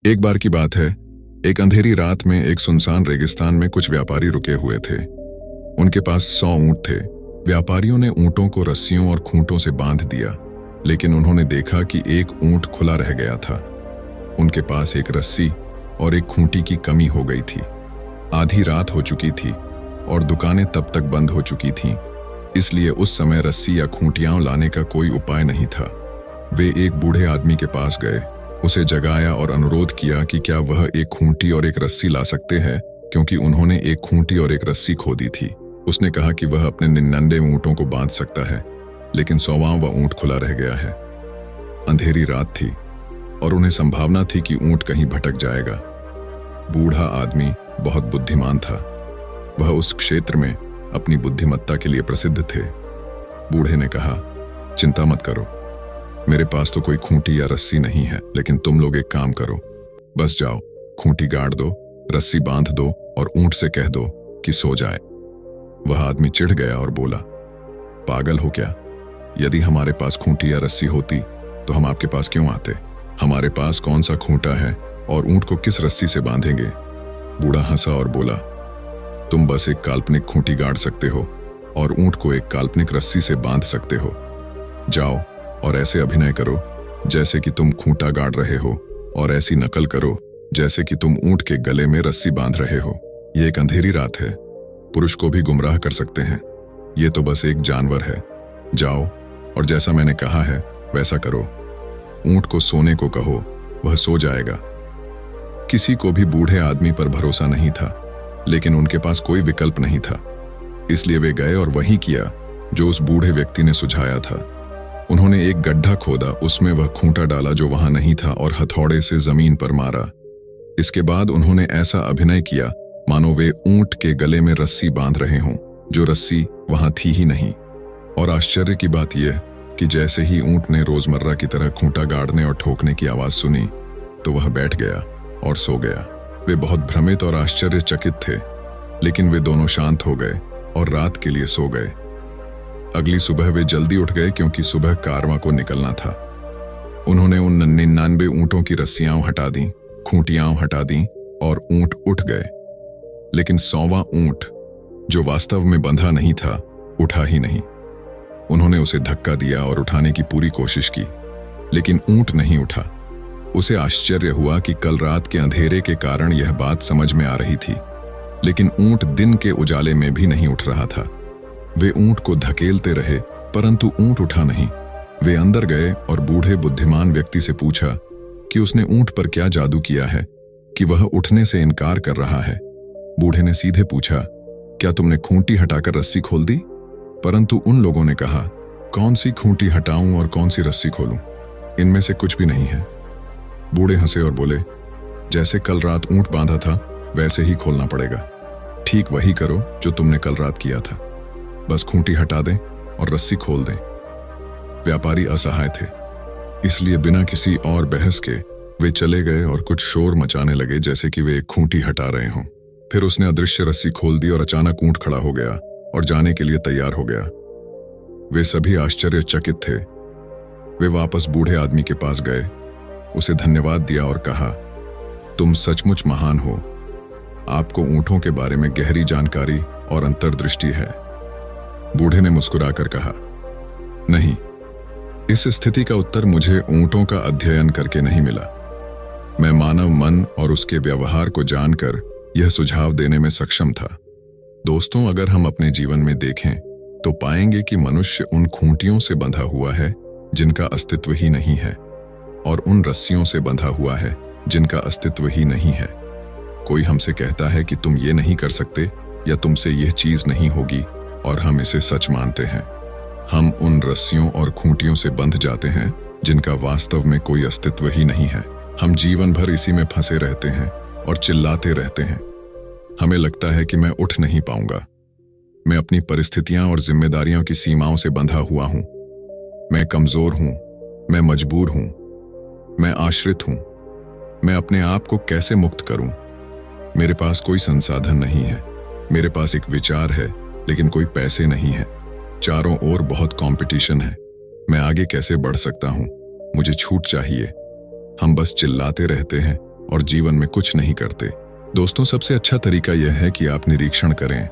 एक बार की बात है, एक अंधेरी रात में एक सुनसान रेगिस्तान में कुछ व्यापारी रुके हुए थे। उनके पास 100 ऊंट थे। व्यापारियों ने ऊंटों को रस्सियों और खूंटों से बांध दिया, लेकिन उन्होंने देखा कि एक ऊंट खुला रह गया था। उनके पास एक रस्सी और एक खूंटी की कमी हो गई थी। आधी रात हो चुकी थी और दुकानें तब तक बंद हो चुकी थीं, इसलिए उस समय रस्सी या खूंटियां लाने का कोई उपाय नहीं था। वे एक बूढ़े आदमी के पास गए, उसे जगाया और अनुरोध किया कि क्या वह एक खूंटी और एक रस्सी ला सकते हैं, क्योंकि उन्होंने एक खूंटी और एक रस्सी खो दी थी। उसने कहा कि वह अपने 99 ऊंटों को बांध सकता है, लेकिन 100वां ऊंट खुला रह गया है। अंधेरी रात थी और उन्हें संभावना थी कि ऊंट कहीं भटक जाएगा। बूढ़ा आदमी बहुत बुद्धिमान था। वह उस क्षेत्र में अपनी बुद्धिमत्ता के लिए प्रसिद्ध थे। बूढ़े ने कहा, चिंता मत करो, मेरे पास तो कोई खूंटी या रस्सी नहीं है, लेकिन तुम लोग एक काम करो, बस जाओ, खूंटी गाड़ दो, रस्सी बांध दो और ऊंट से कह दो कि सो जाए। वह आदमी चिढ़ गया और बोला, पागल हो क्या? यदि हमारे पास खूंटी या रस्सी होती तो हम आपके पास क्यों आते? हमारे पास कौन सा खूंटा है और ऊंट को किस रस्सी से बांधेंगे? बूढ़ा हंसा और बोला, तुम बस एक काल्पनिक खूंटी गाड़ सकते हो और ऊंट को एक काल्पनिक रस्सी से बांध सकते हो। जाओ और ऐसे अभिनय करो जैसे कि तुम खूंटा गाड़ रहे हो, और ऐसी नकल करो जैसे कि तुम ऊंट के गले में रस्सी बांध रहे हो। यह एक अंधेरी रात है, पुरुष को भी गुमराह कर सकते हैं। यह तो बस एक जानवर है। जाओ और जैसा मैंने कहा है वैसा करो। ऊंट को सोने को कहो, वह सो जाएगा। किसी को भी बूढ़े आदमी पर भरोसा नहीं था, लेकिन उनके पास कोई विकल्प नहीं था, इसलिए वे गए और वही किया जो उस बूढ़े व्यक्ति ने सुझाया था। उन्होंने एक गड्ढा खोदा, उसमें वह खूंटा डाला जो वहां नहीं था और हथौड़े से जमीन पर मारा। इसके बाद उन्होंने ऐसा अभिनय किया मानो वे ऊंट के गले में रस्सी बांध रहे हों, जो रस्सी वहां थी ही नहीं। और आश्चर्य की बात यह कि जैसे ही ऊंट ने रोजमर्रा की तरह खूंटा गाड़ने और ठोकने की आवाज सुनी तो वह बैठ गया और सो गया। वे बहुत भ्रमित और आश्चर्यचकित थे, लेकिन वे दोनों शांत हो गए और रात के लिए सो गए। अगली सुबह वे जल्दी उठ गए, क्योंकि सुबह कारवां को निकलना था। उन्होंने उन 99 ऊंटों की रस्सियां हटा दी, खूंटियां हटा दी और ऊंट उठ गए। लेकिन 100वां ऊंट, जो वास्तव में बंधा नहीं था, उठा ही नहीं। उन्होंने उसे धक्का दिया और उठाने की पूरी कोशिश की, लेकिन ऊंट नहीं उठा। उसे आश्चर्य हुआ कि कल रात के अंधेरे के कारण यह बात समझ में आ रही थी, लेकिन ऊंट दिन के उजाले में भी नहीं उठ रहा था। वे ऊंट को धकेलते रहे, परंतु ऊंट उठा नहीं। वे अंदर गए और बूढ़े बुद्धिमान व्यक्ति से पूछा कि उसने ऊंट पर क्या जादू किया है कि वह उठने से इनकार कर रहा है। बूढ़े ने सीधे पूछा, क्या तुमने खूंटी हटाकर रस्सी खोल दी? परंतु उन लोगों ने कहा, कौन सी खूंटी हटाऊं और कौन सी रस्सी खोलूं? इनमें से कुछ भी नहीं है। बूढ़े हंसे और बोले, जैसे कल रात ऊंट बांधा था वैसे ही खोलना पड़ेगा। ठीक वही करो जो तुमने कल रात किया था, बस खूंटी हटा दें और रस्सी खोल दें। व्यापारी असहाय थे, इसलिए बिना किसी और बहस के वे चले गए और कुछ शोर मचाने लगे जैसे कि वे एक खूंटी हटा रहे हों। फिर उसने अदृश्य रस्सी खोल दी और अचानक ऊंट खड़ा हो गया और जाने के लिए तैयार हो गया। वे सभी आश्चर्यचकित थे। वे वापस बूढ़े आदमी के पास गए, उसे धन्यवाद दिया और कहा, तुम सचमुच महान हो। आपको ऊंटों के बारे में गहरी जानकारी और अंतर्दृष्टि है। बूढ़े ने मुस्कुराकर कहा, नहीं, इस स्थिति का उत्तर मुझे ऊंटों का अध्ययन करके नहीं मिला। मैं मानव मन और उसके व्यवहार को जानकर यह सुझाव देने में सक्षम था। दोस्तों, अगर हम अपने जीवन में देखें तो पाएंगे कि मनुष्य उन खूंटियों से बंधा हुआ है जिनका अस्तित्व ही नहीं है, और उन रस्सियों से बंधा हुआ है जिनका अस्तित्व ही नहीं है। कोई हमसे कहता है कि तुम ये नहीं कर सकते या तुमसे यह चीज नहीं होगी, और हम इसे सच मानते हैं। हम उन रस्सियों और खूंटियों से बंध जाते हैं जिनका वास्तव में कोई अस्तित्व ही नहीं है। हम जीवन भर इसी में फंसे रहते हैं और चिल्लाते रहते हैं। हमें लगता है कि मैं उठ नहीं पाऊंगा। मैं अपनी परिस्थितियां और जिम्मेदारियों की सीमाओं से बंधा हुआ हूं। मैं कमजोर हूं, मैं मजबूर हूं, मैं आश्रित हूं। मैं अपने आप को कैसे मुक्त करूं? मेरे पास कोई संसाधन नहीं है। मेरे पास एक विचार है, लेकिन कोई पैसे नहीं है। चारों ओर बहुत कंपटीशन है। मैं आगे कैसे बढ़ सकता हूं? मुझे छूट चाहिए। हम बस चिल्लाते रहते हैं और जीवन में कुछ नहीं करते। दोस्तों, सबसे अच्छा तरीका यह है कि आप निरीक्षण करें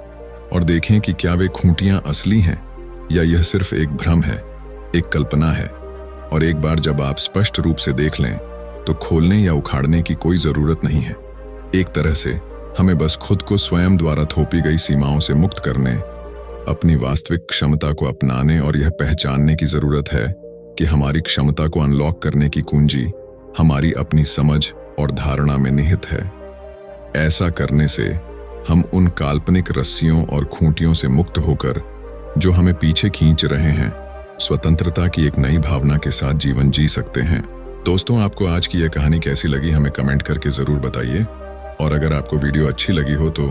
और देखें कि क्या वे खूंटियां असली हैं या यह सिर्फ एक भ्रम है, एक कल्पना है। और एक बार जब आप स्पष्ट रूप से देख लें तो खोलने या उखाड़ने की कोई जरूरत नहीं है। एक तरह से हमें बस खुद को स्वयं द्वारा थोपी गई सीमाओं से मुक्त करने, अपनी वास्तविक क्षमता को अपनाने और यह पहचानने की जरूरत है कि हमारी क्षमता को अनलॉक करने की कुंजी हमारी अपनी समझ और धारणा में निहित है। ऐसा करने से हम उन काल्पनिक रस्सियों और खूंटियों से मुक्त होकर जो हमें पीछे खींच रहे हैं, स्वतंत्रता की एक नई भावना के साथ जीवन जी सकते हैं। दोस्तों, आपको आज की यह कहानी कैसी लगी हमें कमेंट करके जरूर बताइए। और अगर आपको वीडियो अच्छी लगी हो तो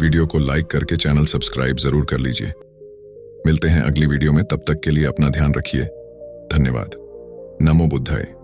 वीडियो को लाइक करके चैनल सब्सक्राइब जरूर कर लीजिए। मिलते हैं अगली वीडियो में, तब तक के लिए अपना ध्यान रखिए। धन्यवाद। नमो बुद्धाय।